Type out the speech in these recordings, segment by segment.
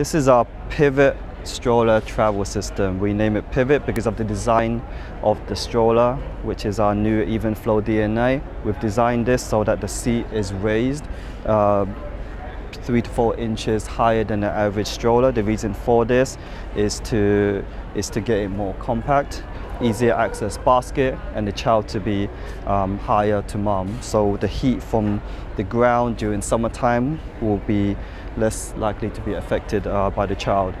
This is our Pivot stroller travel system. We name it Pivot because of the design of the stroller, which is our new Evenflo DNA. We've designed this so that the seat is raised 3 to 4 inches higher than the average stroller. The reason for this is to get it more compact, easier access basket, and the child to be higher to mom. So the heat from the ground during summertime will be less likely to be affected by the child.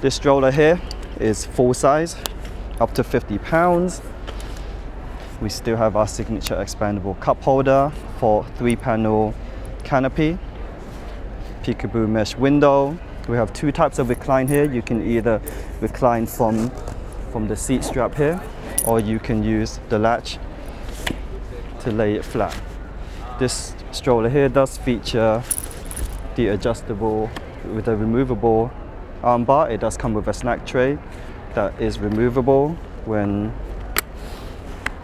This stroller here is full size, up to 50 pounds. We still have our signature expandable cup holder for 3-panel canopy, peekaboo mesh window. We have 2 types of recline here. You can either recline from the seat strap here, or you can use the latch to lay it flat. This stroller here does feature the adjustable with a removable arm bar. It does come with a snack tray that is removable when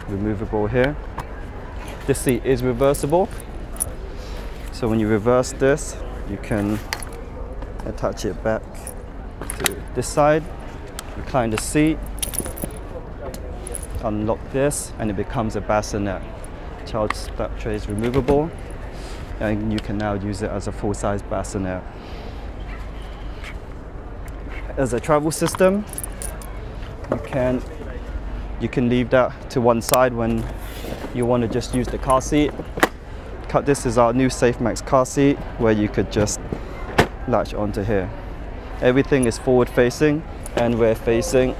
removable here. This seat is reversible, so when you reverse this, you can attach it back to this side, recline the seat, unlock this, and it becomes a bassinet. Child's strap tray is removable, and you can now use it as a full-size bassinet. As a travel system, you can leave that to one side when you want to just use the car seat. This is our new SafeMax car seat, where you could just latch onto here. Everything is forward facing and rear facing.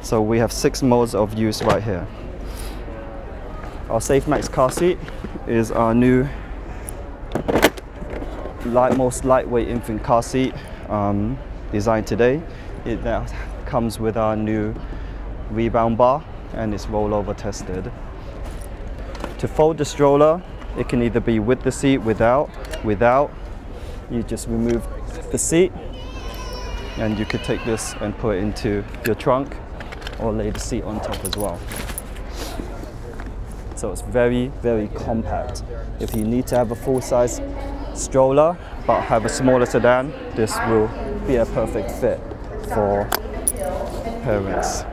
So we have 6 modes of use right here. Our SafeMax car seat is our new most lightweight infant car seat designed today. It now comes with our new rebound bar, and it's rollover tested. To fold the stroller, it can either be with the seat, without. You just remove the seat, and you could take this and put it into your trunk, or lay the seat on top as well. So it's very, very compact. If you need to have a full-size stroller but have a smaller sedan, this will be a perfect fit for parents.